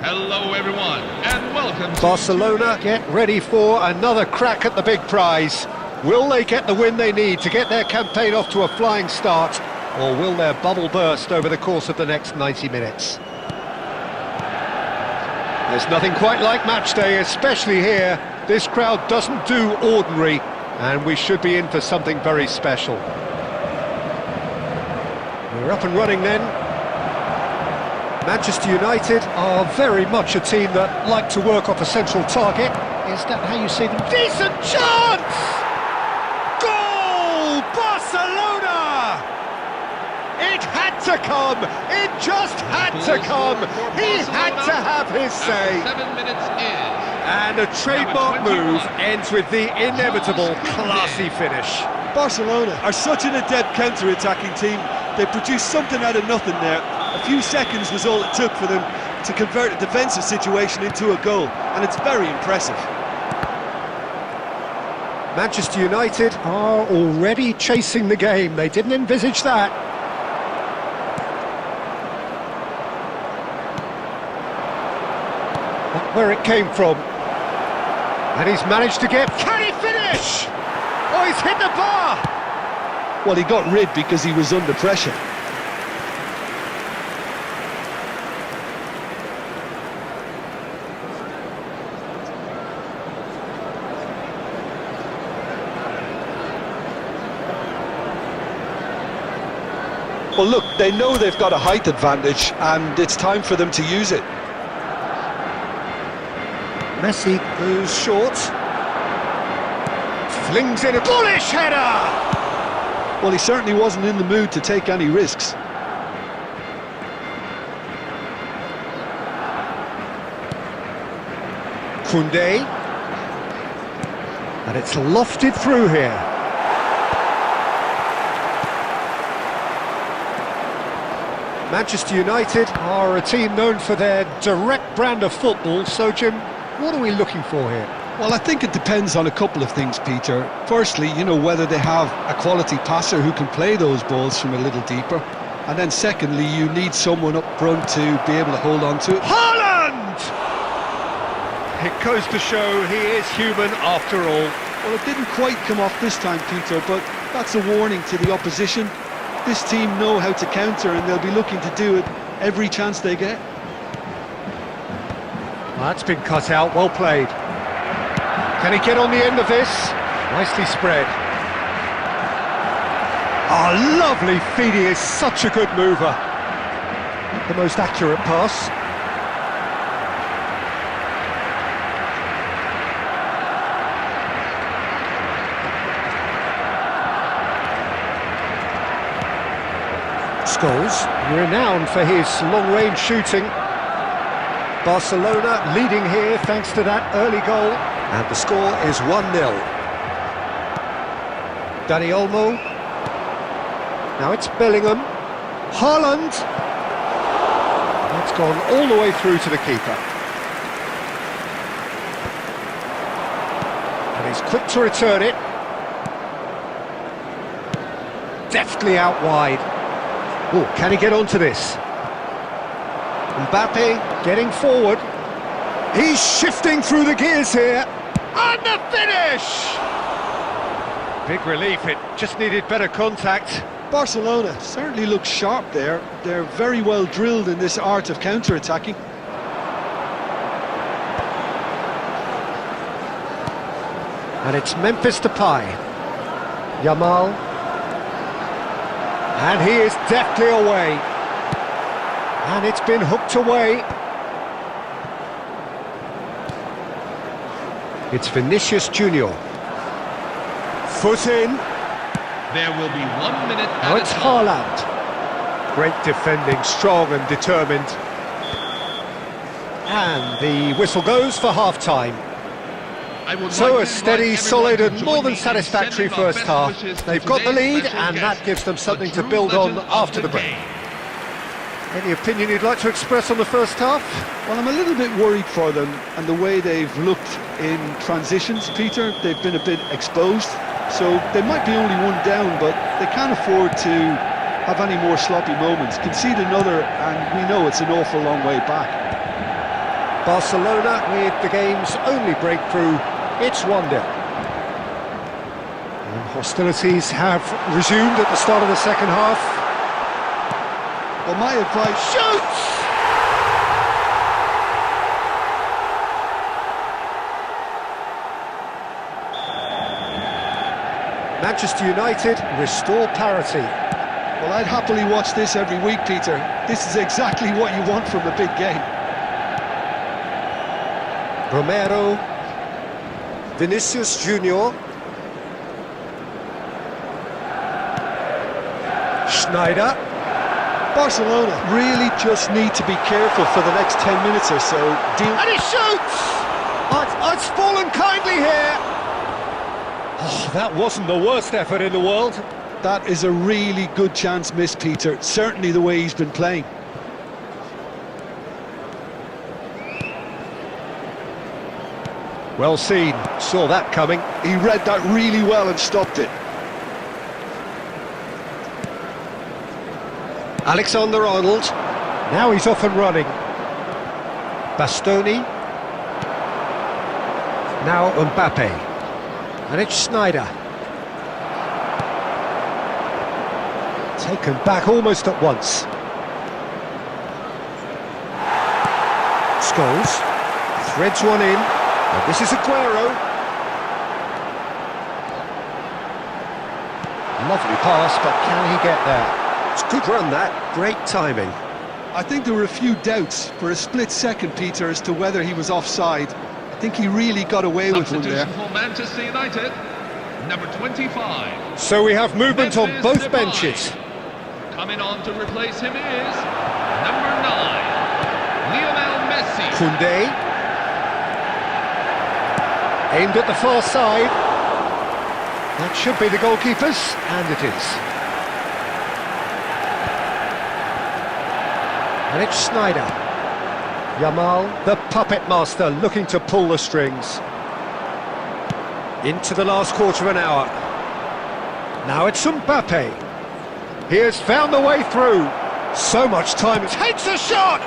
Hello everyone, and welcome to Barcelona get ready for another crack at the big prize. Will they get the win they need to get their campaign off to a flying start, or will their bubble burst over the course of the next 90 minutes? There's nothing quite like match day, especially here. This crowd doesn't do ordinary, and we should be in for something very special. We're up and running then. Manchester United are very much a team that like to work off a central target. Is that how you see them? Decent chance! Goal! Barcelona! It had to come! It just had to come! He had to have his say! 7 minutes in. And a trademark move ends with the inevitable classy finish. Barcelona are such an adept counter-attacking team. They produced something out of nothing there. A few seconds was all it took for them to convert a defensive situation into a goal, and it's very impressive. Manchester United are already chasing the game. They didn't envisage that. Not where it came from. And he's managed to get... Can he finish? Oh, he's hit the bar! Well, he got rid because he was under pressure. Well, look, they know they've got a height advantage, and it's time for them to use it. Messi goes short. Flings in a bullish header! Well, he certainly wasn't in the mood to take any risks. Koundé. And it's lofted through here. Manchester United are a team known for their direct brand of football, so Jim, what are we looking for here? Well, I think it depends on a couple of things, Peter. Firstly, whether they have a quality passer who can play those balls from a little deeper. And then secondly, you need someone up front to be able to hold on to it. Haaland! It goes to show he is human after all. Well, it didn't quite come off this time, Peter, but that's a warning to the opposition. This team know how to counter, and they'll be looking to do it every chance they get. Well, that's been cut out, well played. Can he get on the end of this? Nicely spread. Oh, lovely feed, he is such a good mover. The most accurate pass. Scholes, renowned for his long-range shooting. Barcelona leading here thanks to that early goal. And the score is 1-0. Dani Olmo. Now it's Bellingham. Haaland. That's gone all the way through to the keeper. And he's quick to return it. Deftly out wide. Oh, can he get onto this? Mbappe getting forward. He's shifting through the gears here. And the finish! Big relief, it just needed better contact. Barcelona certainly looks sharp there. They're very well drilled in this art of counter-attacking. And it's Memphis Depay. Yamal. And he is deftly away. And it's been hooked away. It's Vinicius Junior. Foot in. There will be 1 minute Now at it's a time. Haaland. Great defending, strong and determined. And the whistle goes for half-time. I would So like a to steady, invite solid everyone and to more join than me in satisfactory sending our first best half. wishes to They've got the today's lead, special and that guest, gives them something the to true build on legend after of the break. game. Any opinion you'd like to express on the first half? Well, I'm a little bit worried for them and the way they've looked in transitions, Peter. They've been a bit exposed, so they might be only one down, but they can't afford to have any more sloppy moments. Concede another, and we know it's an awful long way back. Barcelona with the game's only breakthrough. It's 1-0. And hostilities have resumed at the start of the second half. Well, my advice... Shoots! Manchester United restore parity. Well, I'd happily watch this every week, Peter. This is exactly what you want from a big game. Romero, Vinicius Junior, Schneider. Barcelona really just need to be careful for the next 10 minutes or so. And he shoots! Oh, it's fallen kindly here. Oh, that wasn't the worst effort in the world. That is a really good chance missed, Peter. Certainly the way he's been playing. Well seen, saw that coming. He read that really well and stopped it. Alexander-Arnold, now he's off and running. Bastoni. Now Mbappe. And it's Schneider. Taken back almost at once. Scholes threads one in. And this is Aguero. Lovely pass, but can he get there? It's a good run that, great timing. I think there were a few doubts for a split second, Peter, as to whether he was offside. I think he really got away with one there. Substitution for Manchester United, number 25. So we have movement on Memphis both Depay. benches. Coming on to replace him is number 9, Lionel Messi. Koundé. Aimed at the far side. That should be the goalkeepers, and it is. And it's Schneider. Yamal, the puppet master, looking to pull the strings. Into the last quarter of an hour. Now it's Mbappe. He has found the way through. So much time. It takes a shot!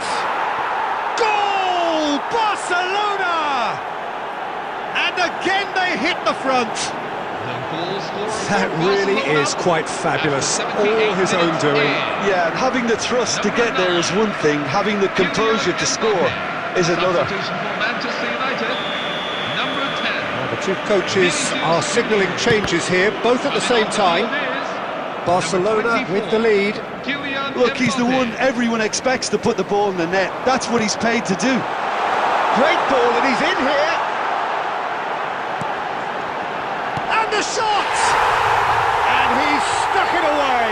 Goal! Barcelona! And again they hit the front. That really is quite fabulous. All his own doing. Yeah, and having the thrust to get there is one thing, having the composure to score is another. Substitution for Manchester United, number 10. Now the two coaches are signalling changes here, both at the same time. Barcelona with the lead. Look, he's the one everyone expects to put the ball in the net. That's what he's paid to do. Great ball, and he's in here. And the shot! And he's stuck it away.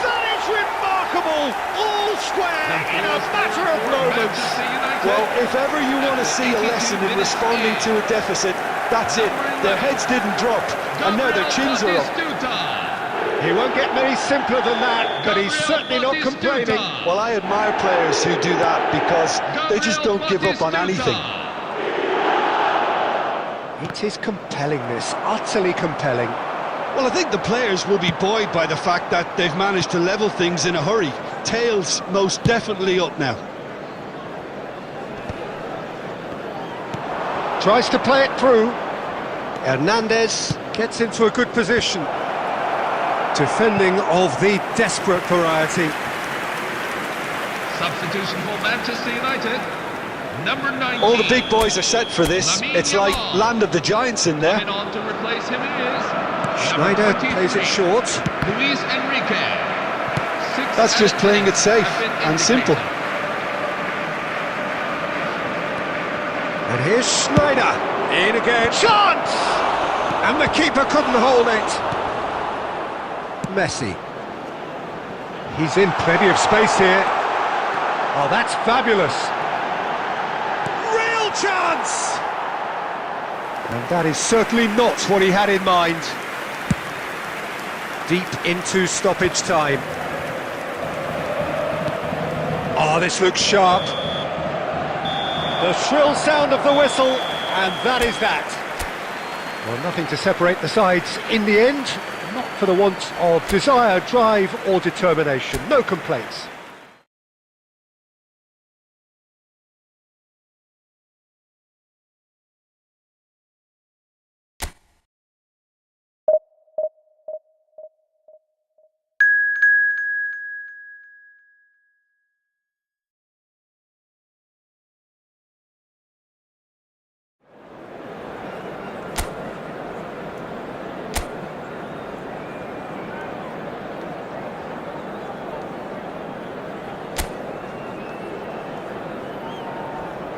That is remarkable. All square in a matter of moments. Well, if ever you want to see a lesson in responding to a deficit, that's it. Their heads didn't drop, and now their chins are up. He won't get many simpler than that, but he's certainly not complaining. Well, I admire players who do that because they just don't give up on anything. It is compelling, this, utterly compelling. Well, I think the players will be buoyed by the fact that they've managed to level things in a hurry. Tails most definitely up now. Tries to play it through. Hernandez gets into a good position. Defending of the desperate variety. Substitution for Manchester United, number 19. All the big boys are set for this. It's like Land of the Giants in there. Coming on to replace him is Schneider plays it short. Luis Enrique. That's just playing it safe and simple. And here's Schneider. In again. Chance! And the keeper couldn't hold it. Messi. He's in plenty of space here. Oh, that's fabulous. Real chance! And that is certainly not what he had in mind. Deep into stoppage time. Oh, this looks sharp. The shrill sound of the whistle, and that is that. Well, nothing to separate the sides in the end. Not for the want of desire, drive or determination. No complaints.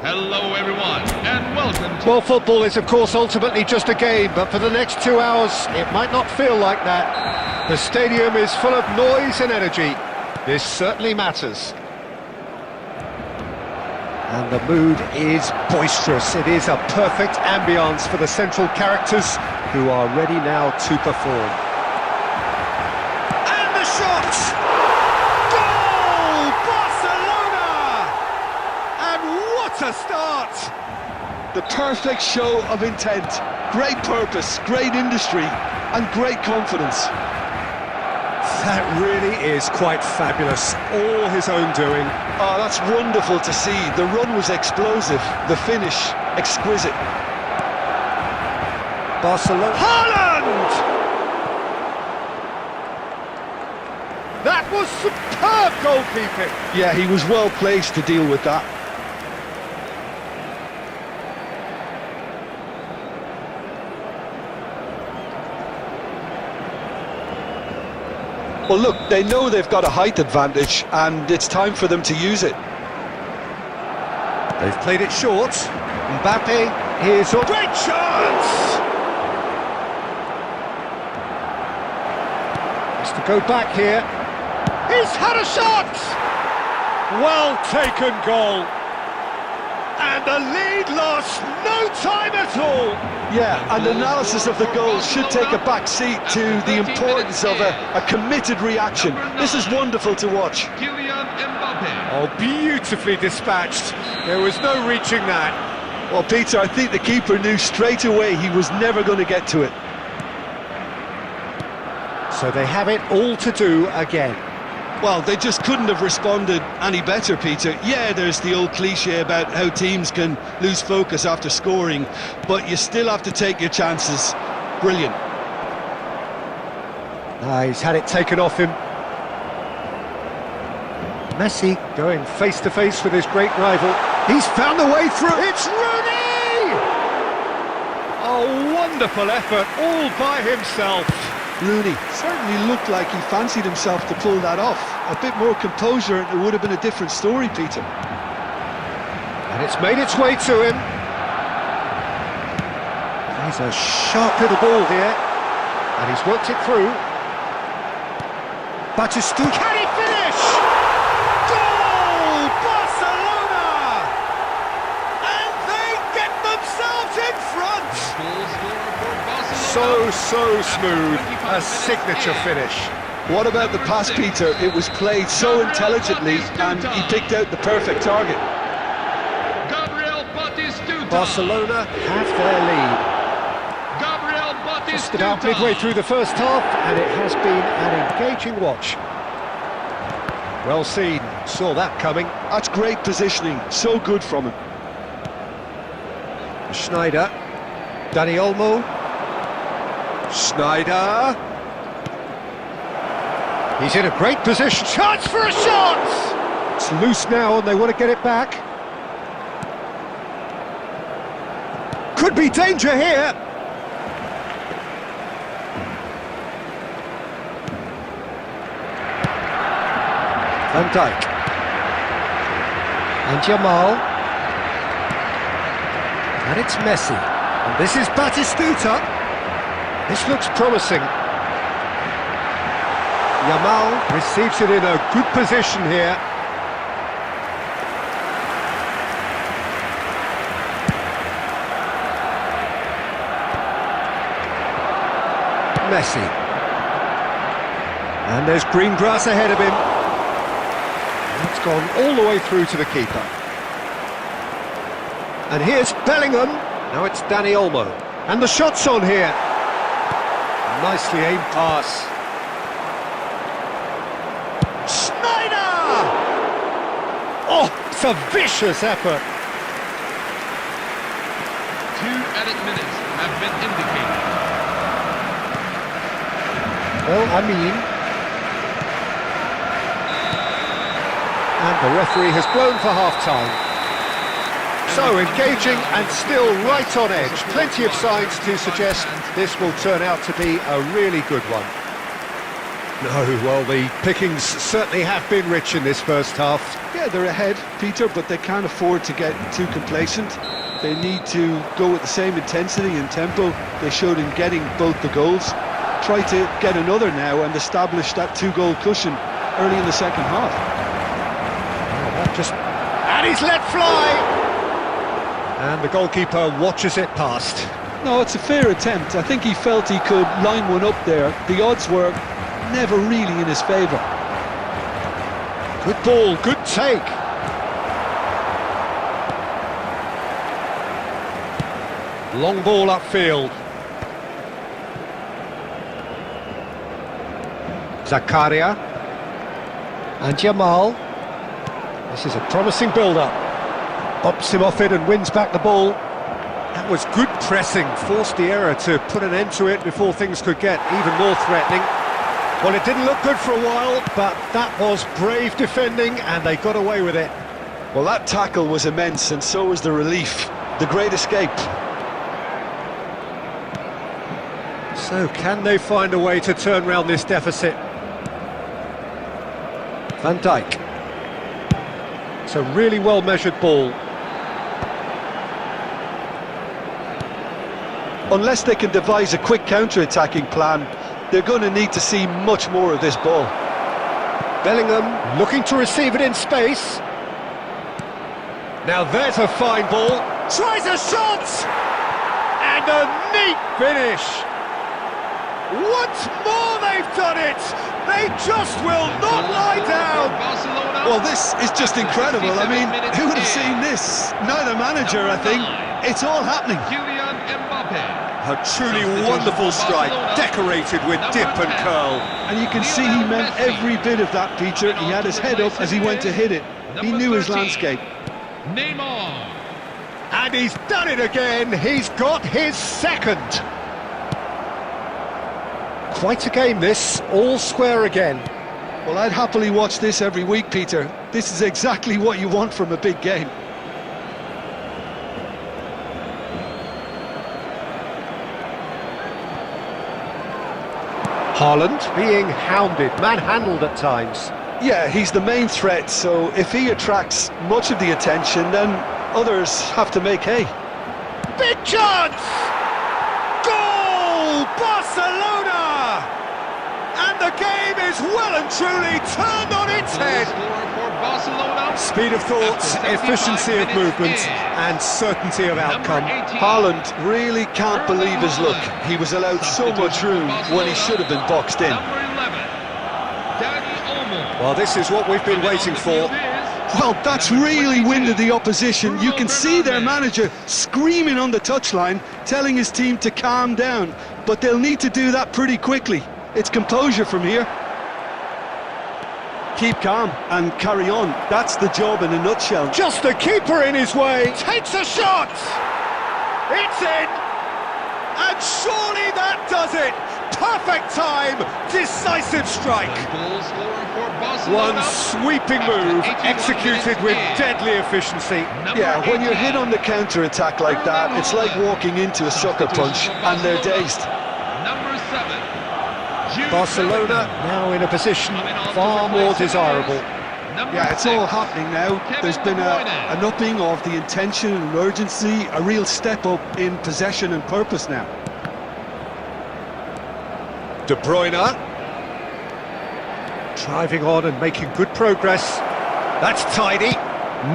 Hello everyone, and welcome to... Well, football is of course ultimately just a game, but for the next 2 hours it might not feel like that. The stadium is full of noise and energy. This certainly matters. And the mood is boisterous. It is a perfect ambience for the central characters who are ready now to perform. And the shot! Goal! Barcelona! And what a start! The perfect show of intent, great purpose, great industry, and great confidence. That really is quite fabulous. All his own doing. Oh, that's wonderful to see. The run was explosive, the finish exquisite. Barcelona. Haaland! That was superb goalkeeping. Yeah, he was well placed to deal with that. Well, look, they know they've got a height advantage, and it's time for them to use it. They've played it short. Mbappe, here's a great chance! Has to go back here. He's had a shot! Well taken goal. And the lead lost no time at all. Yeah, and analysis of the goal should take a back seat to the importance of a committed reaction. This is wonderful to watch. Kylian Mbappe. Oh, beautifully dispatched. There was no reaching that. Well, Peter, I think the keeper knew straight away he was never going to get to it. So they have it all to do again. Well, they just couldn't have responded any better, Peter. Yeah, there's the old cliche about how teams can lose focus after scoring, but you still have to take your chances. Brilliant. He's had it taken off him. Messi going face-to-face with his great rival. He's found the way through. It's Rooney! A wonderful effort all by himself. Rooney certainly looked like he fancied himself to pull that off. A bit more composure and it would have been a different story, Peter. And it's made its way to him. He's a sharp little ball here. And he's worked it through. Batistuta. Can he finish? Goal! Barcelona! And they get themselves in front! So smooth, a signature finish. What about the pass, Peter? It was played so intelligently and he picked out the perfect target. Barcelona have their lead. Just about midway through the first half, and it has been an engaging watch. Well seen, saw that coming. That's great positioning, so good from him. Schneider, Dani Olmo. Schneider. He's in a great position. Chance for a shot! It's loose now and they want to get it back. Could be danger here. Van Dijk. And Jamal. And it's Messi. And this is Batistuta. This looks promising. Yamal receives it in a good position here. Messi. And there's green grass ahead of him. It's gone all the way through to the keeper. And here's Bellingham. Now it's Dani Olmo. And the shot's on here. Nicely aimed pass. Schneider! Oh, it's a vicious effort. 2 added minutes have been indicated. Well, I mean... And the referee has blown for half-time. So engaging and still right on edge. Plenty of signs to suggest this will turn out to be a really good one. No, well, the pickings certainly have been rich in this first half. Yeah, they're ahead, Peter, but they can't afford to get too complacent. They need to go with the same intensity and tempo they showed in getting both the goals. Try to get another now and establish that two-goal cushion early in the second half. And he's let fly! And the goalkeeper watches it past. No, it's a fair attempt. I think he felt he could line one up there. The odds were never really in his favour. Good ball, good take. Long ball upfield. Zakaria. And Jamal. This is a promising build-up. Bops him off it and wins back the ball. That was good pressing, forced the error to put an end to it before things could get even more threatening. Well, it didn't look good for a while, but that was brave defending and they got away with it. Well, that tackle was immense, and so was the relief. The great escape. So can they find a way to turn round this deficit? Van Dijk. It's a really well-measured ball. Unless they can devise a quick counter-attacking plan, they're going to need to see much more of this ball. Bellingham looking to receive it in space. Now there's a fine ball. Tries a shot! And a neat finish! Once more they've done it! They just will not lie down! Well, this is just incredible. I mean, who would have seen this? Neither manager, I think. It's all happening. A truly wonderful strike, decorated with dip and curl. And you can see he meant every bit of that, Peter. He had his head up as he went to hit it. He knew his landscape. Neymar. And he's done it again. He's got his second. Quite a game this, all square again. Well, I'd happily watch this every week, Peter. This is exactly what you want from a big game. Haaland being hounded, manhandled at times. Yeah, he's the main threat, so if he attracts much of the attention, then others have to make hay. Big chance! Goal! Barcelona! And the game is well and truly turned on its head. Speed of thought, efficiency of movement, and certainty of outcome. Haaland really can't believe his luck. He was allowed so much room when he should have been boxed in. Well, this is what we've been waiting for. Well, that's really winded the opposition. You can see their manager screaming on the touchline, telling his team to calm down. But they'll need to do that pretty quickly. It's composure from here. Keep calm and carry on. That's the job in a nutshell. Just the keeper in his way. Takes a shot. It's in. And surely that does it. Perfect time. Decisive strike. One sweeping move executed with deadly efficiency. Yeah, when you're hit on the counter-attack like that, it's like walking into a sucker punch and they're dazed. Barcelona now in a position far more desirable. Yeah, it's all happening now. There's been an upping of the intention and urgency, a real step up in possession and purpose now. De Bruyne driving on and making good progress. That's tidy.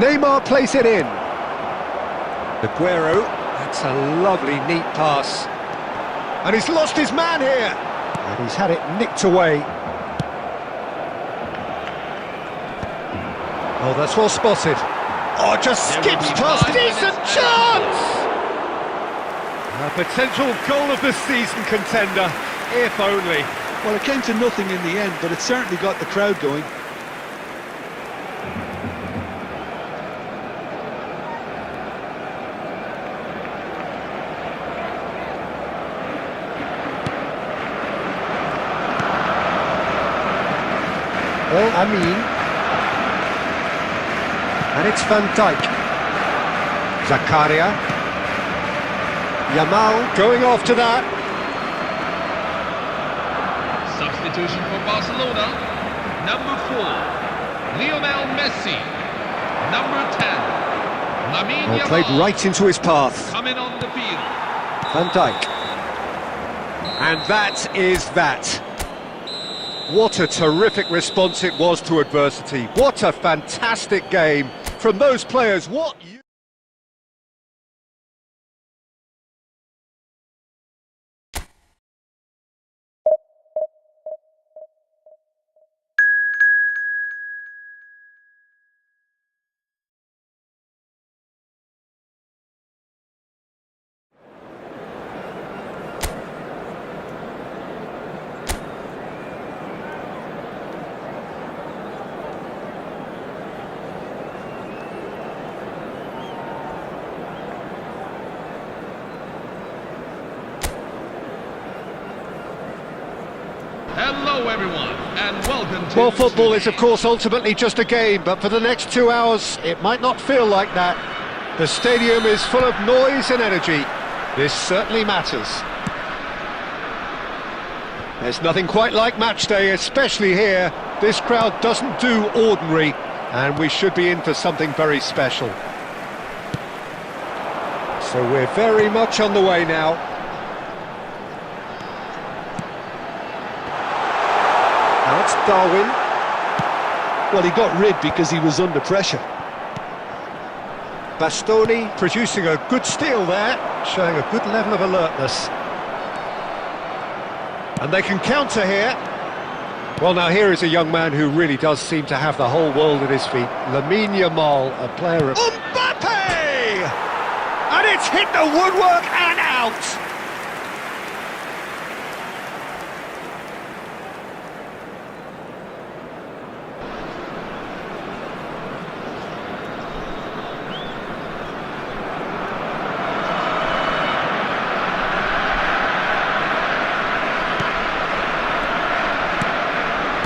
Neymar plays it in. Aguero, that's a lovely neat pass. And he's lost his man here. And he's had it nicked away. Oh, that's well spotted. Oh, just skips past. Decent chance! A potential goal of the season contender, if only. Well, it came to nothing in the end, but it certainly got the crowd going. Well, I mean, and it's Van Dijk. Zakaria. Jamal going after that. Substitution for Barcelona. Number 4, Lionel Messi. Number 10, Lamine Well, Yamal. played right into his path. Coming on the field. Van Dijk. And that is that. What a terrific response it was to adversity. What a fantastic game from those players. Hello everyone, and welcome to... Well, football is of course ultimately just a game, but for the next 2 hours it might not feel like that. The stadium is full of noise and energy. This certainly matters. There's nothing quite like match day, especially here. This crowd doesn't do ordinary, and we should be in for something very special. So we're very much on the way now. Now it's Darwin. Well, he got rid because he was under pressure. Bastoni producing a good steal there, showing a good level of alertness. And they can counter here. Well, now here is a young man who really does seem to have the whole world at his feet. Lamine Yamal, a player of... Mbappe! And it's hit the woodwork and out!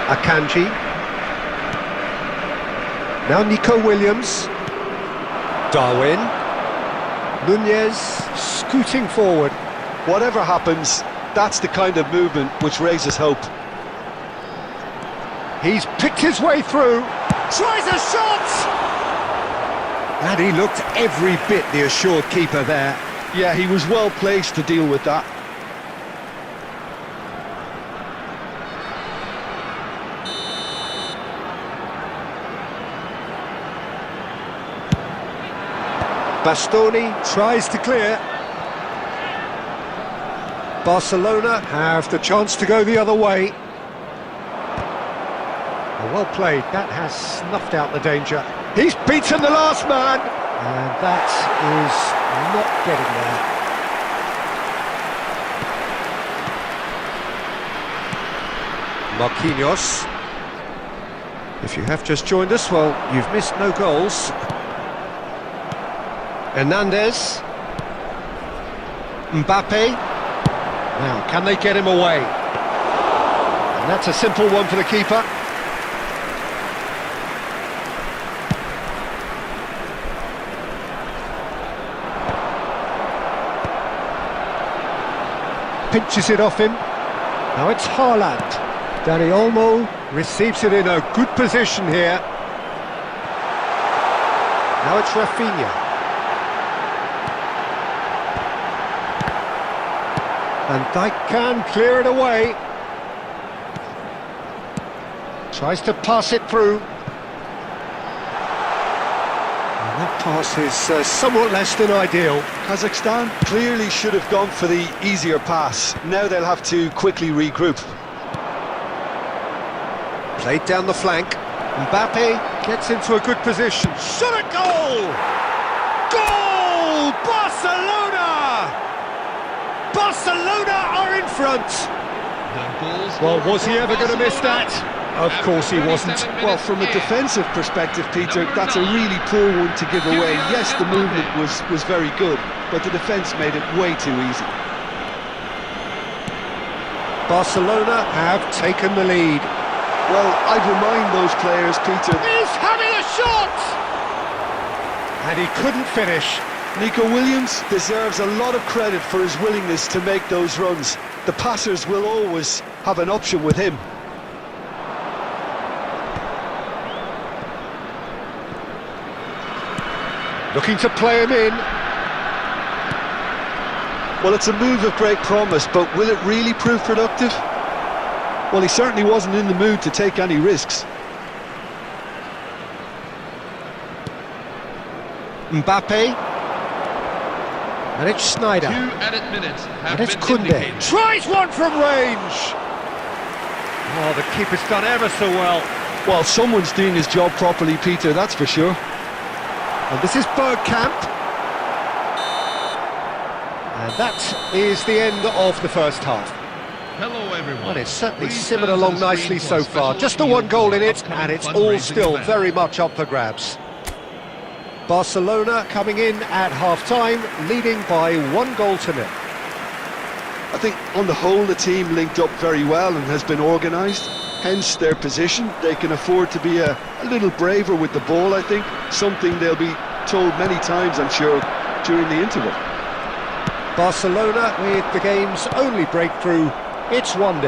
Akanji. Now Nico Williams. Darwin. Nunez scooting forward. Whatever happens, that's the kind of movement which raises hope. He's picked his way through. Tries a shot! And he looked every bit the assured keeper there. Yeah, he was well placed to deal with that. Bastoni tries to clear. Barcelona have the chance to go the other way. Well played, that has snuffed out the danger. He's beaten the last man! And that is not getting there. Marquinhos. If you have just joined us, well, you've missed no goals. Hernandez. Mbappe. Now, can they get him away? And that's a simple one for the keeper. Pinches it off him. Now it's Haaland. Dani Olmo receives it in a good position here. Now it's Rafinha. And Dijk can clear it away. Tries to pass it through. And that pass is somewhat less than ideal. Kazakhstan clearly should have gone for the easier pass. Now they'll have to quickly regroup. Played down the flank. Mbappe gets into a good position. Shot at goal! Goal! Barcelona! Barcelona are in front! Well, was he ever going to miss that? Of course he wasn't. Well, from a defensive perspective, Peter, that's a really poor one to give away. Yes, the movement was very good, but the defence made it way too easy. Barcelona have taken the lead. Well, I'd remind those players, Peter... He's having a shot! And he couldn't finish. Nico Williams deserves a lot of credit for his willingness to make those runs. The passers will always have an option with him. Looking to play him in. Well, it's a move of great promise, but will it really prove productive? Well, he certainly wasn't in the mood to take any risks. Mbappe. And it's Snyder. 2 added minutes have And it's been Koundé. indicated. Tries one from range. Oh, the keeper's done ever so well. Well, someone's doing his job properly, Peter, that's for sure. And this is Bergkamp. And that is the end of the first half. Hello everyone. Well, it's certainly Please simmered turn to along the screen nicely for so a far. special Just the appeal one goal in for it, upcoming and it's all fundraising still event. very much up for grabs. Barcelona coming in at half-time, leading by 1-0. I think on the whole the team linked up very well and has been organised, hence their position. They can afford to be a little braver with the ball, I think, something they'll be told many times, I'm sure, during the interval. Barcelona with the game's only breakthrough, it's 1-0.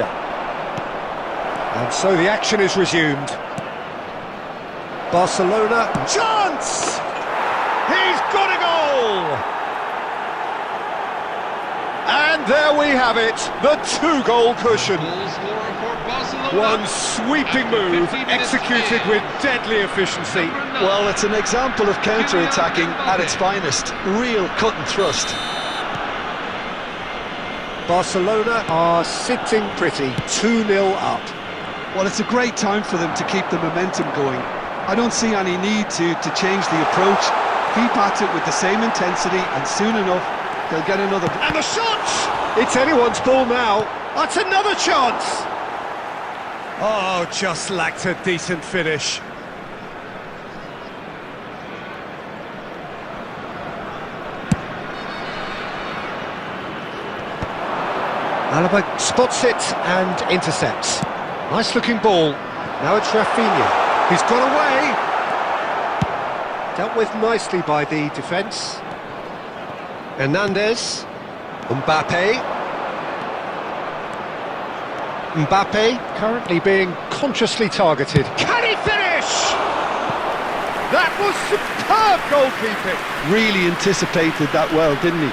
And so the action is resumed. Barcelona, chance! He's got a goal! And there we have it, the 2-goal cushion. Goal scorer for Barcelona. One sweeping move, executed with deadly efficiency. Well, it's an example of counter-attacking at its finest. Real cut and thrust. Barcelona are sitting pretty, 2-0 up. Well, it's a great time for them to keep the momentum going. I don't see any need to change the approach. Keep at it with the same intensity, and soon enough, they'll get another... And the shot! It's anyone's ball now. That's another chance. Oh, just lacked a decent finish. Alaba spots it and intercepts. Nice looking ball. Now it's Rafinha. He's got away. Dealt with nicely by the defence. Hernandez. Mbappe. Mbappe currently being consciously targeted. Can he finish? That was superb goalkeeping. Really anticipated that well, didn't he?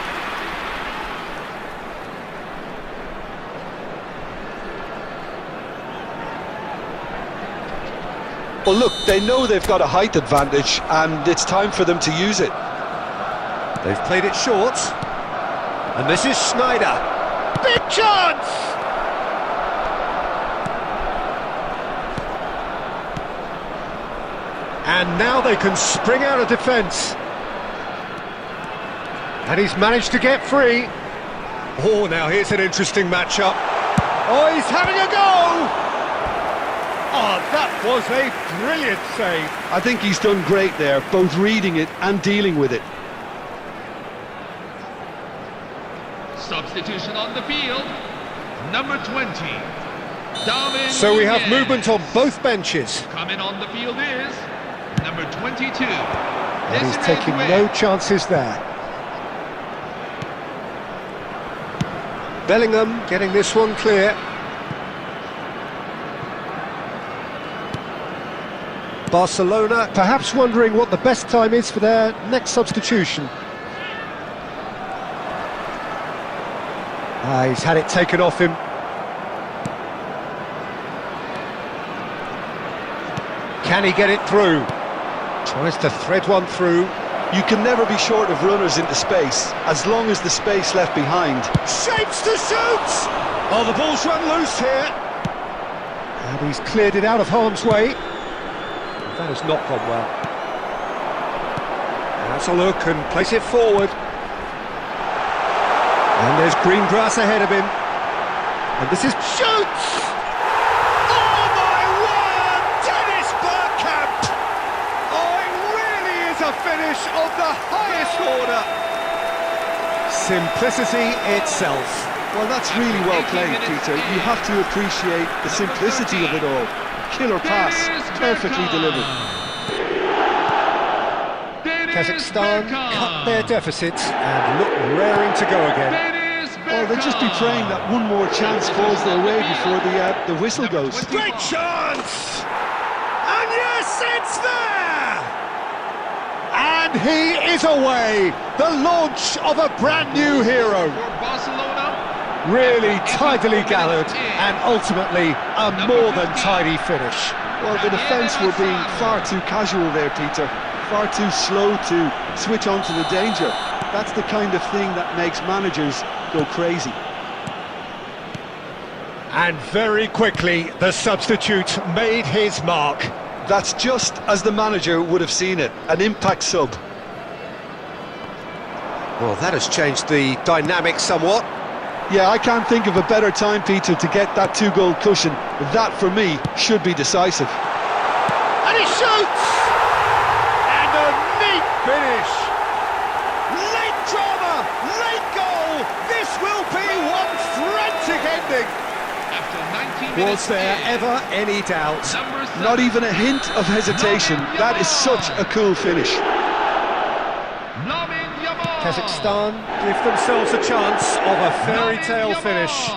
Well, look, they know they've got a height advantage, and it's time for them to use it. They've played it short. And this is Snyder. Big chance! And now they can spring out of defence. And he's managed to get free. Oh, now here's an interesting matchup. Oh, he's having a go! Oh, that was a brilliant save. I think he's done great there, both reading it and dealing with it. Substitution on the field. Number 20. Darwin So we have Núñez. movement on both benches. Coming on the field is number 22. And he's Desiree taking Doué. no chances there. Bellingham getting this one clear. Barcelona perhaps wondering what the best time is for their next substitution. He's had it taken off him. Can he get it through? Tries to thread one through. You can never be short of runners into space, as long as the space left behind. Shapes to shoot! Oh, the ball's run loose here. And he's cleared it out of harm's way. That has not gone well. That's a look and place it forward. And there's green grass ahead of him. And this is shoots! Oh my word! Dennis Bergkamp! Oh, it really is a finish of the highest order. Simplicity itself. Well, that's really well played, Peter. You have to appreciate the simplicity of it all. Killer pass, perfectly delivered. Kazakhstan cut their deficit and look raring to go again. Well, they'll just be praying that one more chance falls their way before the whistle goes. Great chance! And yes, it's there! And he is away! The launch of a brand new hero. For Barcelona. Really tidily gathered and ultimately a more than tidy finish. Well, the defence were being far too casual there, Peter. Far too slow to switch on to the danger. That's the kind of thing that makes managers go crazy. And very quickly, the substitute made his mark. That's just as the manager would have seen it, an impact sub. Well, that has changed the dynamic somewhat. Yeah, I can't think of a better time, Peter, to get that two-goal cushion. That, for me, should be decisive. And he shoots! And a neat finish! Late drama, late goal! This will be one frantic ending! After 90 minutes. Was there ever any doubt? Number 7. Not even a hint of hesitation. That is such a cool finish. Kazakhstan give themselves a chance of a fairy tale finish.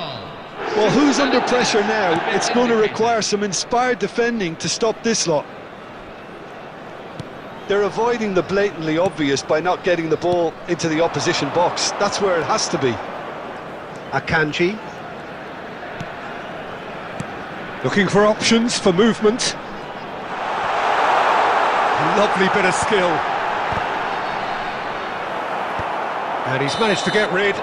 Well, who's under pressure now? It's going to require some inspired defending to stop this lot. They're avoiding the blatantly obvious by not getting the ball into the opposition box. That's where it has to be. Akanji. Looking for options for movement. Lovely bit of skill. And he's managed to get rid.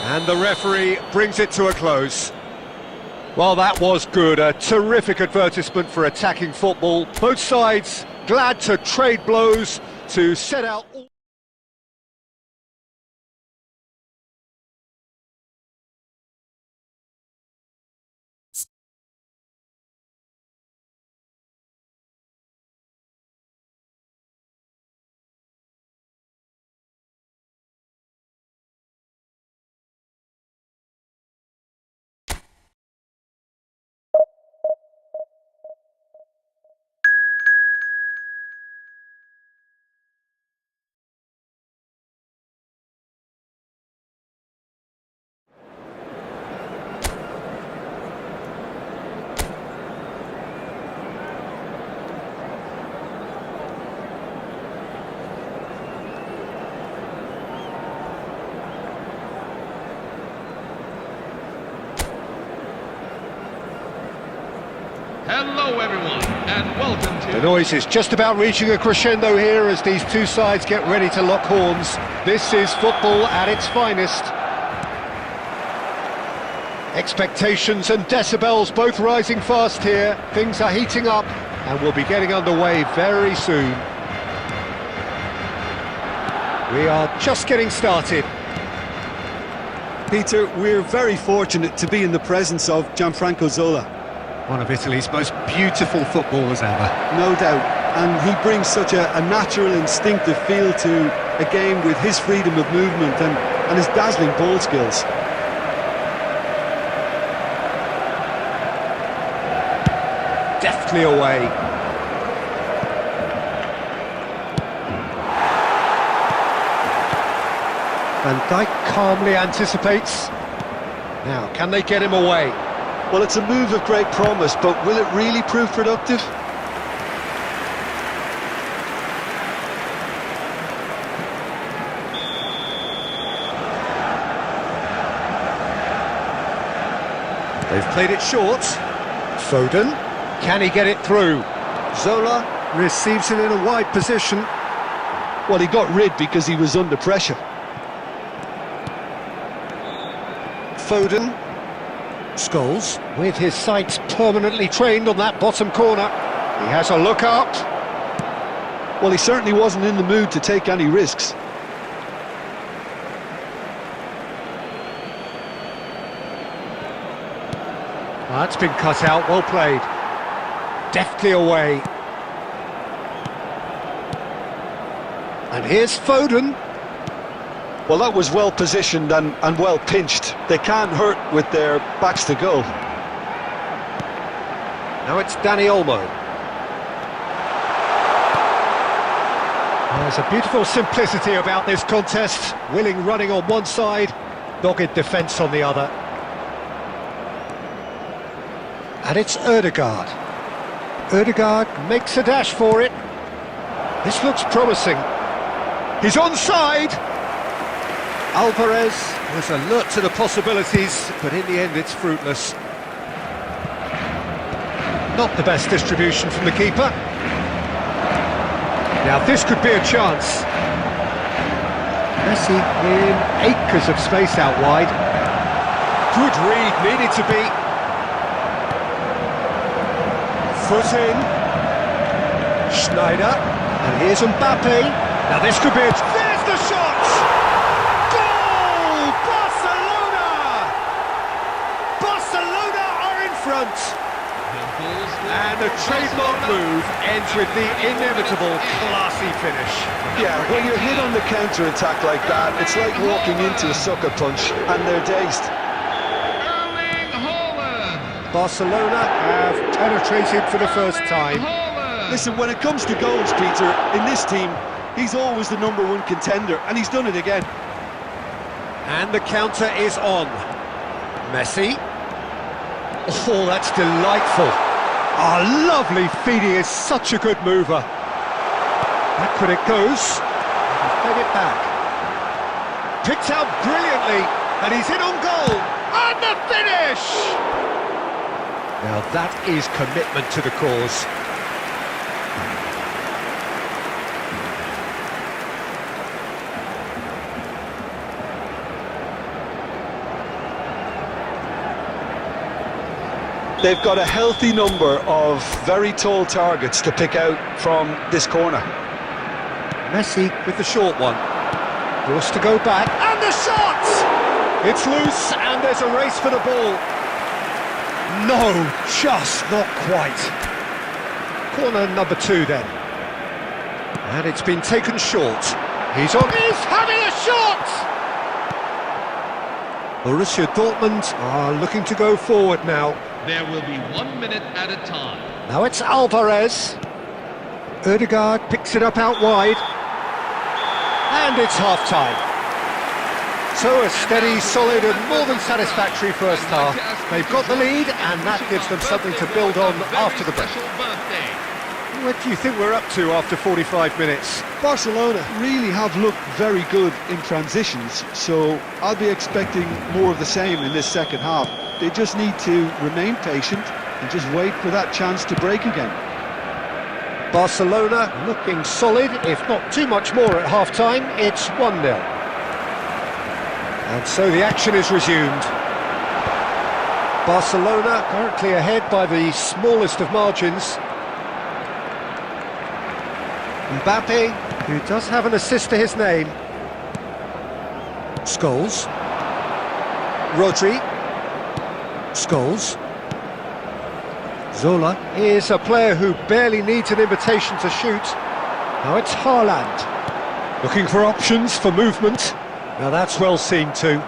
And the referee brings it to a close. Well, that was good. A terrific advertisement for attacking football. Both sides glad to trade blows, to set out... Hello everyone, and welcome to... The noise is just about reaching a crescendo here as these two sides get ready to lock horns. This is football at its finest. Expectations and decibels both rising fast here. Things are heating up and we'll be getting underway very soon. We are just getting started. Peter, we're very fortunate to be in the presence of Gianfranco Zola. One of Italy's most beautiful footballers ever. No doubt, and he brings such a natural, instinctive feel to a game with his freedom of movement and his dazzling ball skills. Deftly away. Van Dijk calmly anticipates. Now, can they get him away? Well, it's a move of great promise, but will it really prove productive? They've played it short. Foden, can he get it through? Zola receives it in a wide position. Well, he got rid because he was under pressure. Foden. Scholes, with his sights permanently trained on that bottom corner. He has a look up. Well, he certainly wasn't in the mood to take any risks. That's been cut out, well played. Deftly away. And here's Foden. Well, that was well positioned and well pinched. They can't hurt with their backs to goal. Now it's Dani Olmo. There's a beautiful simplicity about this contest. Willing running on one side, dogged defence on the other. And it's Ødegaard. Ødegaard makes a dash for it. This looks promising. He's onside! Alvarez was alert to the possibilities, but in the end it's fruitless. Not the best distribution from the keeper. Now this could be a chance. Messi in acres of space out wide. Good read, needed to be. Foot in. Schneider. And here's Mbappe. Now this could be a... There's the shot! Goal! Barcelona! Barcelona are in front. And the trademark move ends with the inevitable classy finish. Yeah, when you're hit on the counter-attack like that, it's like walking into a sucker punch and they're dazed. Barcelona have penetrated for the first time. Listen, when it comes to goals, Peter, in this team, he's always the #1 contender, and he's done it again. And the counter is on. Messi. Oh, that's delightful. Ah, lovely feed, he is such a good mover. Back when it goes. He's fed it back. Picked out brilliantly, and he's in on goal. And the finish! Now that is commitment to the cause. They've got a healthy number of very tall targets to pick out from this corner. Messi with the short one. Forced to go back, and the shot! It's loose, and there's a race for the ball. No, just not quite. Corner number 2 then. And it's been taken short. He's on. He's having a shot! Borussia Dortmund are looking to go forward now. There will be 1 minute at a time. Now it's Alvarez. Ødegaard picks it up out wide. And it's half-time. So a steady, solid and more than satisfactory first half. They've got the lead and that gives them something to build on after the break. What do you think we're up to after 45 minutes? Barcelona really have looked very good in transitions, so I'll be expecting more of the same in this second half. They just need to remain patient and just wait for that chance to break again. Barcelona looking solid, if not too much more at half-time. It's 1-0. And so the action is resumed. Barcelona currently ahead by the smallest of margins. Mbappe, who does have an assist to his name. Scholes. Rodri. Scholes. Zola is a player who barely needs an invitation to shoot. Now it's Haaland. Looking for options for movement. Now that's well seen too.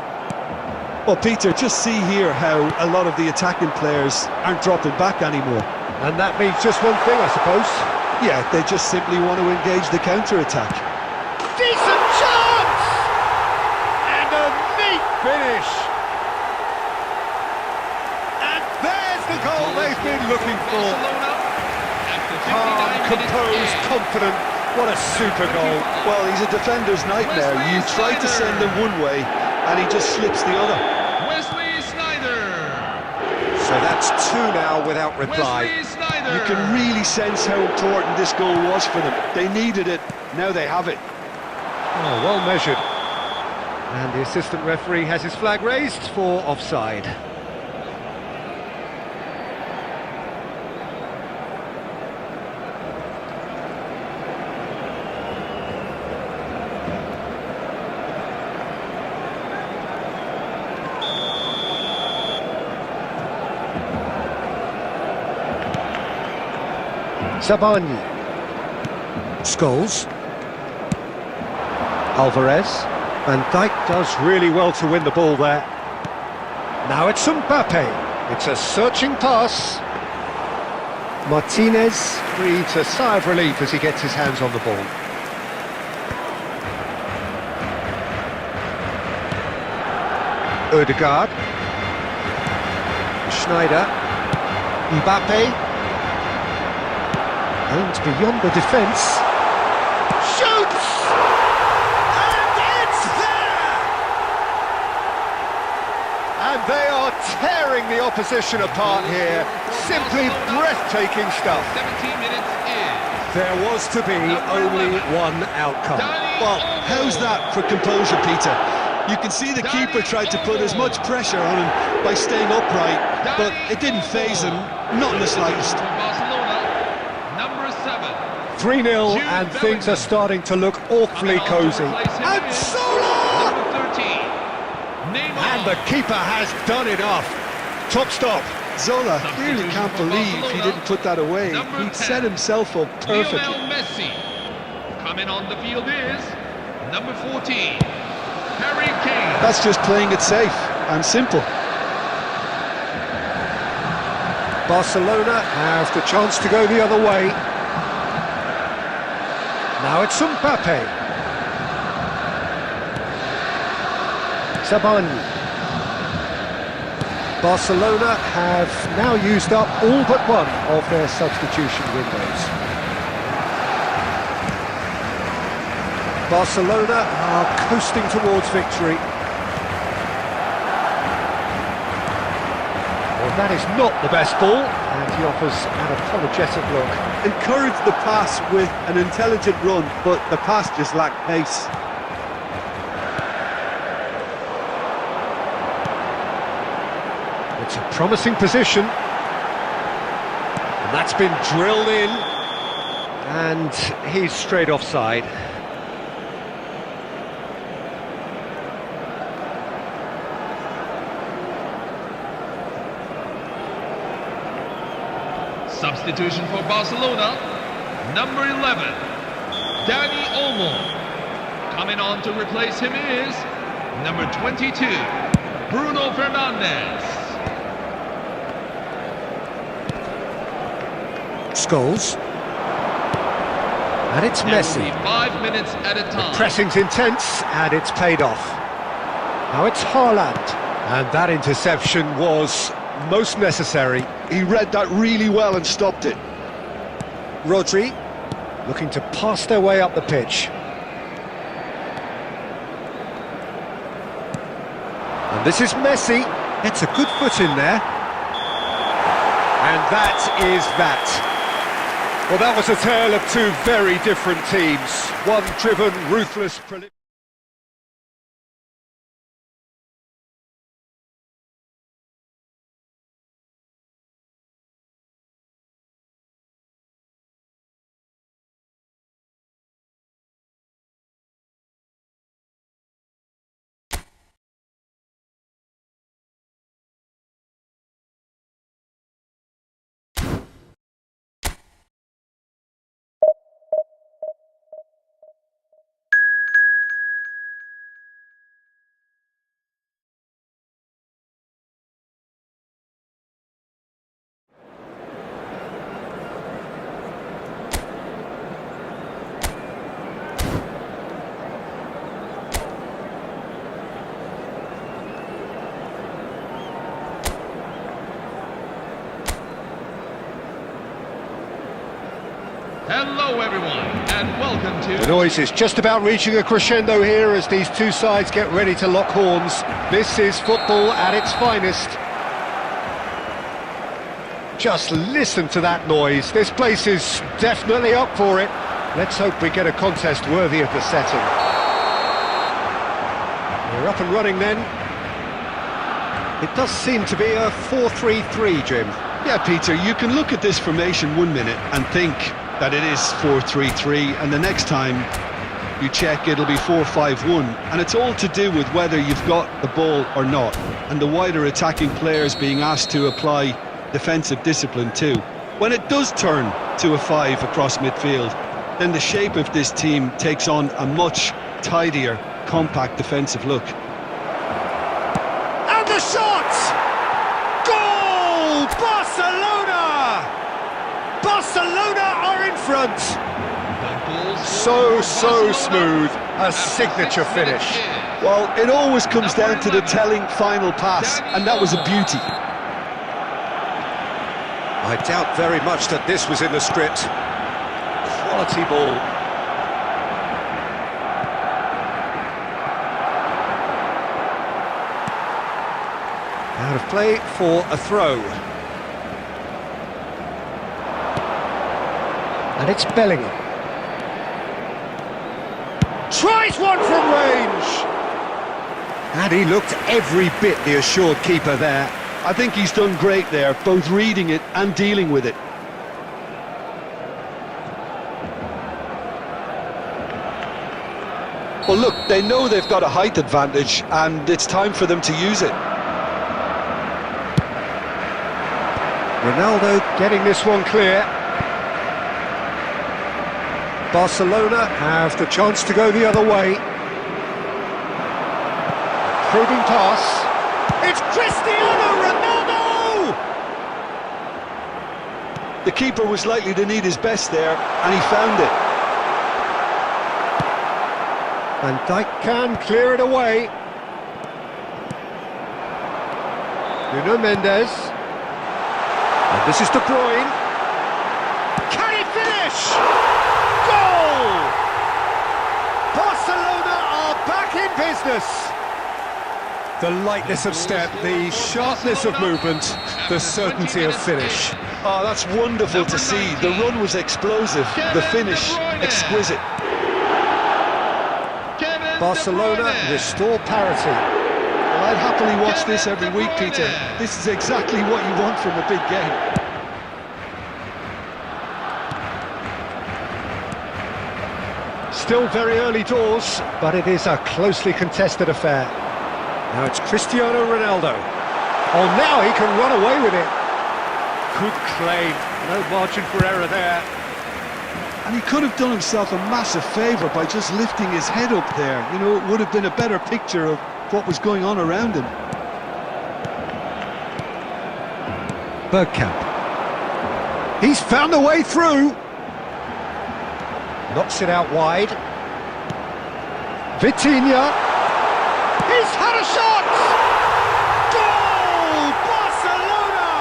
Well, Peter, just see here how a lot of the attacking players aren't dropping back anymore. And that means just one thing, I suppose. Yeah, they just simply want to engage the counter-attack. Decent chance! And a neat finish! And there's the goal they've been looking for. Calm, composed, confident. What a super goal. Well, he's a defender's nightmare. You try to send him one way, and he just slips the other. So that's 2 now without reply. You can really sense how important this goal was for them. They needed it, now they have it. Oh, well measured. And the assistant referee has his flag raised for offside. Sabani. Scholes. Alvarez. Van Dijk does really well to win the ball there. Now it's Mbappe. It's a searching pass. Martinez breathes a sigh of relief as he gets his hands on the ball. Ødegaard. Schneider. Mbappe. And beyond the defence. Shoots! And it's there! And they are tearing the opposition apart here. Simply breathtaking stuff. 17 minutes in. There was to be only one outcome. Well, how's that for composure, Peter? You can see the keeper tried to put as much pressure on him by staying upright, but it didn't faze him, not in the slightest. For Barcelona, number 7. 3-0 and things are starting to look awfully cosy. And Zola! Number 13. Neymar. And the keeper has done enough. Top stop. Zola really can't believe he didn't put that away. He'd set himself up perfectly. Lionel Messi. Coming on the field is number 14. Harry Kane. That's just playing it safe and simple. Barcelona have the chance to go the other way. Now it's Mbappe. Sabani. Barcelona have now used up all but one of their substitution windows. Barcelona are coasting towards victory. Well, that is not the best ball, and he offers an apologetic look. Encourage the pass with an intelligent run, but the pass just lacked pace. It's a promising position. And that's been drilled in. And he's straight offside. Substitution for Barcelona, number 11, Dani Olmo. Coming on to replace him is number 22, Bruno Fernandes. Scholes. And it's Messi. 5 minutes at a time. Pressing's intense, and it's paid off. Now it's Haaland. And that interception was most necessary. He read that really well and stopped it. Rodri looking to pass their way up the pitch. And this is Messi. It's a good foot in there. And that is that. Well, that was a tale of two very different teams. One driven, ruthless... Hello everyone, and welcome to... The noise is just about reaching a crescendo here as these two sides get ready to lock horns. This is football at its finest. Just listen to that noise. This place is definitely up for it. Let's hope we get a contest worthy of the setting. We're up and running then. It does seem to be a 4-3-3, Jim. Yeah, Peter, you can look at this formation 1 minute and think that it is 4-3-3, and the next time you check it'll be 4-5-1, and it's all to do with whether you've got the ball or not, and the wider attacking players being asked to apply defensive discipline too. When it does turn to a 5 across midfield, then the shape of this team takes on a much tidier, compact defensive look. And the shot! Goal! Barcelona! Barcelona are in front! So smooth, a signature finish. Well, it always comes down to the telling final pass, and that was a beauty. I doubt very much that this was in the script. Quality ball. of play for a throw. And it's Bellingham. Tries one from range! And he looked every bit the assured keeper there. I think he's done great there, both reading it and dealing with it. Well, look, they know they've got a height advantage, and it's time for them to use it. Ronaldo getting this one clear. Barcelona have the chance to go the other way. Probing pass. It's Cristiano Ronaldo! The keeper was likely to need his best there, and he found it. And Dijk can clear it away. Nuno Mendes. And this is De Bruyne. Can he finish? Goal! Barcelona are back in business. The lightness of step, the sharpness of movement, the certainty of finish. Oh, that's wonderful to see. The run was explosive, the finish exquisite. Barcelona restore parity. Well, I'd happily watch this every week, Peter. This is exactly what you want from a big game. Still very early doors, but it is a closely contested affair. Now it's Cristiano Ronaldo. Oh, now he can run away with it. Good claim, no margin for error there. And he could have done himself a massive favour by just lifting his head up there. You know, it would have been a better picture of what was going on around him. Bergkamp. He's found a way through. Knocks it out wide. Vitinha. He's had a shot! Goal! Barcelona!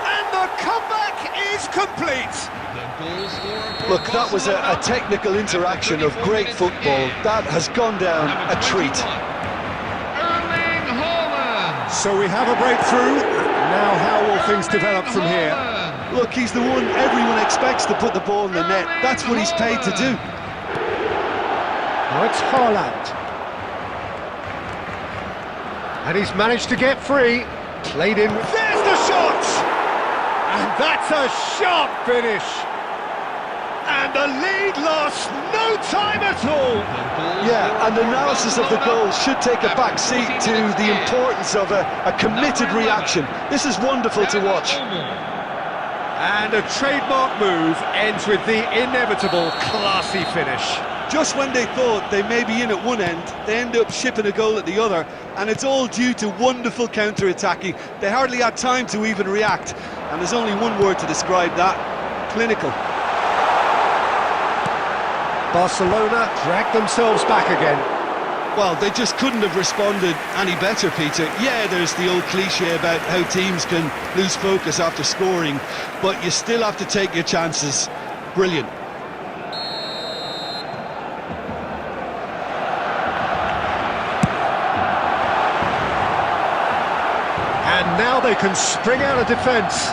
And the comeback is complete. Look, that was a technical interaction of great football. That has gone down a treat. So we have a breakthrough. Now how will things develop from here? Look, he's the one everyone expects to put the ball in the net. That's what he's paid to do. Now it's Haaland. And he's managed to get free. Played in. There's the shot! And that's a sharp finish. And the lead lost no time at all. Yeah, and analysis of the goal should take a back seat to the importance of a committed reaction. This is wonderful to watch. And a trademark move ends with the inevitable classy finish. Just when they thought they may be in at one end, they end up shipping a goal at the other, and it's all due to wonderful counter-attacking. They hardly had time to even react, and there's only one word to describe that: clinical. Barcelona dragged themselves back again. Well, they just couldn't have responded any better, Peter. Yeah, there's the old cliche about how teams can lose focus after scoring, but you still have to take your chances. Brilliant. And now they can spring out of defence.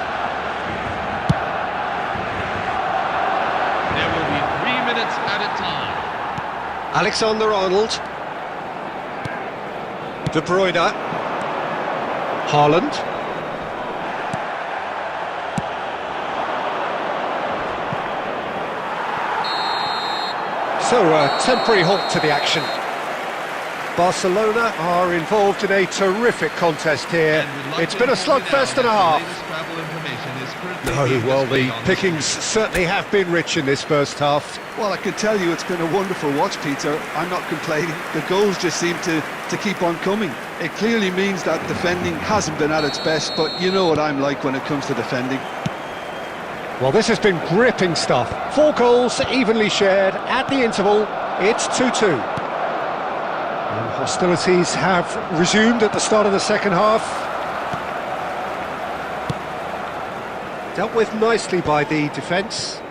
There will be 3 minutes at a time. Alexander-Arnold. De Bruyne. Haaland. So a temporary halt to the action. Barcelona are involved in a terrific contest here. It's been a slugfest and a half. No, well, the pickings certainly have been rich in this first half. Well, I can tell you it's been a wonderful watch, Peter. I'm not complaining. The goals just seem to keep on coming. It clearly means that defending hasn't been at its best, but you know what I'm like when it comes to defending. Well, this has been gripping stuff. 4 goals evenly shared at the interval. It's 2-2. And hostilities have resumed at the start of the second half. Dealt with nicely by the defence.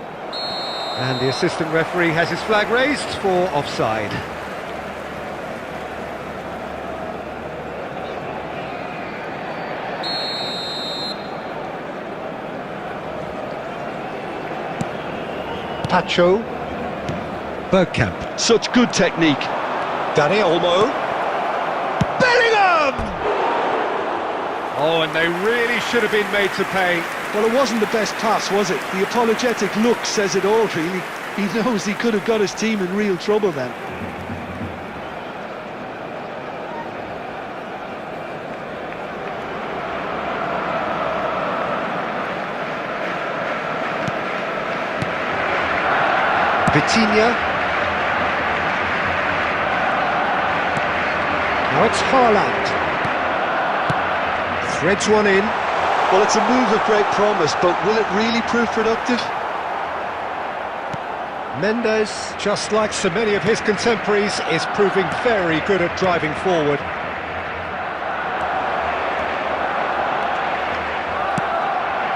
And the assistant referee has his flag raised for offside. Pacho. Bergkamp. Such good technique. Dani Olmo. Bellingham! Oh, and they really should have been made to pay. Well, it wasn't the best pass, was it? The apologetic look says it all, really. He knows he could have got his team in real trouble then. Vitinha. Now it's Haaland. Threads one in. Well, it's a move of great promise, but will it really prove productive? Mendes, just like so many of his contemporaries, is proving very good at driving forward.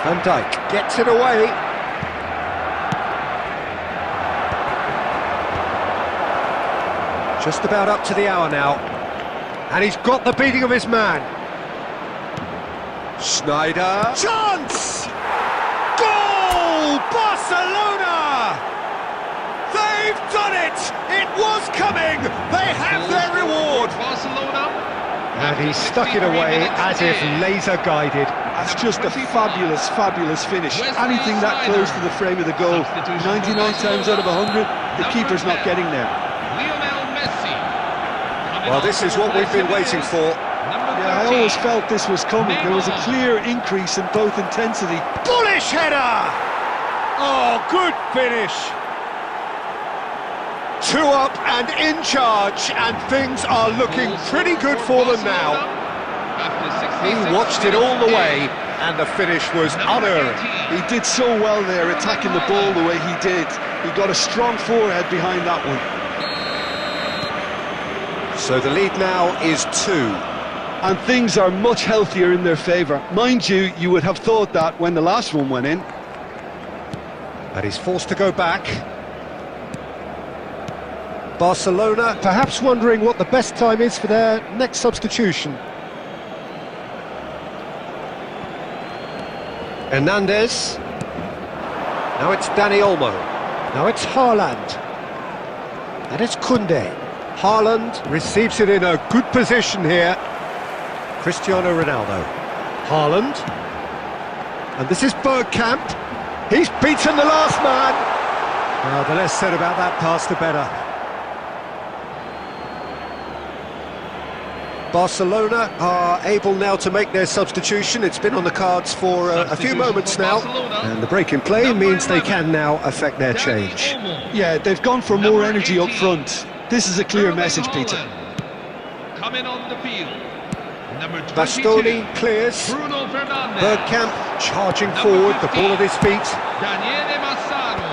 Van Dijk gets it away. Just about up to the hour now. And he's got the beating of his man. Schneider. Chance! Goal! Barcelona! They've done it! It was coming! They have their reward! Barcelona. And he stuck it away as if laser-guided. That's just a fabulous, fabulous finish. Anything that close to the frame of the goal, 99 times out of 100, the keeper's not getting there. Well, this is what we've been waiting for. Yeah, I always felt this was coming. There was a clear increase in both intensity. Bullish header! Oh, good finish! 2 up and in charge, and things are looking pretty good for them now. He watched it all the way, and the finish was unearned. He did so well there, attacking the ball the way he did. He got a strong forehead behind that one. So the lead now is 2. And things are much healthier in their favour. Mind you, you would have thought that when the last one went in. And he's forced to go back. Barcelona perhaps wondering what the best time is for their next substitution. Hernandez. Now it's Dani Olmo. Now it's Haaland. And it's Koundé. Haaland receives it in a good position here. Cristiano Ronaldo. Haaland. And this is Bergkamp. He's beaten the last man. Well, the less said about that pass, the better. Barcelona are able now to make their substitution. It's been on the cards for a few moments now. And the break in play means they can now affect their change. Yeah, they've gone for more energy up front. This is a clear message, Peter. Coming on the field. Number 22, Bastoni clears. Bruno Fernandes. Bergkamp charging forward, the ball at his feet. Daniele Massaro.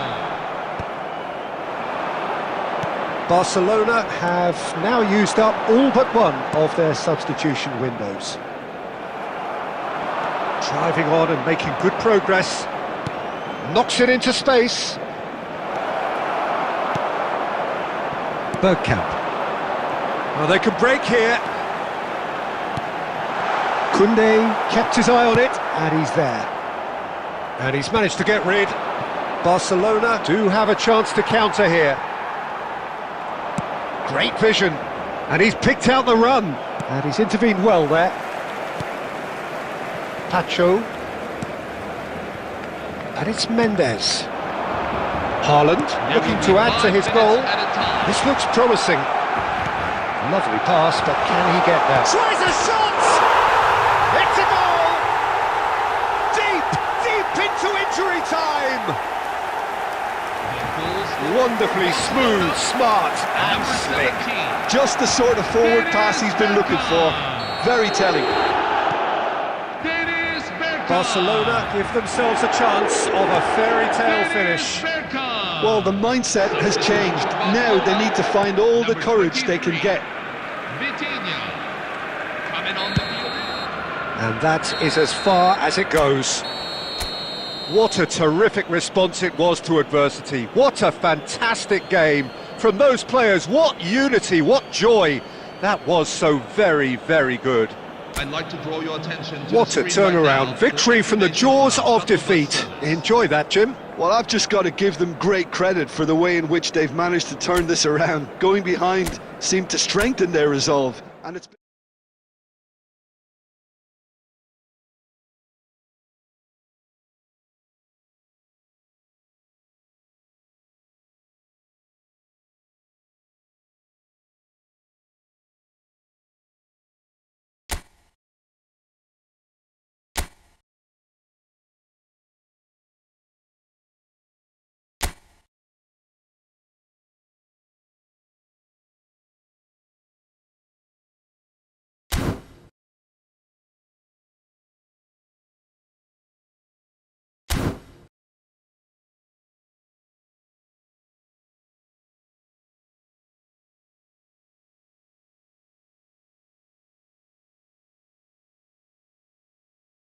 Barcelona have now used up all but one of their substitution windows. Driving on and making good progress. Knocks it into space. Bergkamp. Well, they could break here. Koundé kept his eye on it, and he's there. And he's managed to get rid. Barcelona do have a chance to counter here. Great vision, and he's picked out the run, and he's intervened well there. Pacho. And it's Mendes. Haaland looking to add to his goal. This looks promising. Lovely pass, but can he get there? Tries a shot! It's a goal! Deep into injury time! Wonderfully smooth, smart and slick. Just the sort of forward pass he's been looking for. Very telling. Barcelona give themselves a chance of a fairy tale finish. Well, the mindset has changed. Now they need to find all the courage they can get. And that is as far as it goes. What a terrific response it was to adversity. What a fantastic game from those players. What unity, what joy. That was so very, very good. I'd like to draw your attention to What a turnaround. Victory from the jaws of defeat. Enjoy that, Jim. Well, I've just got to give them great credit for the way in which they've managed to turn this around. Going behind seemed to strengthen their resolve, and it's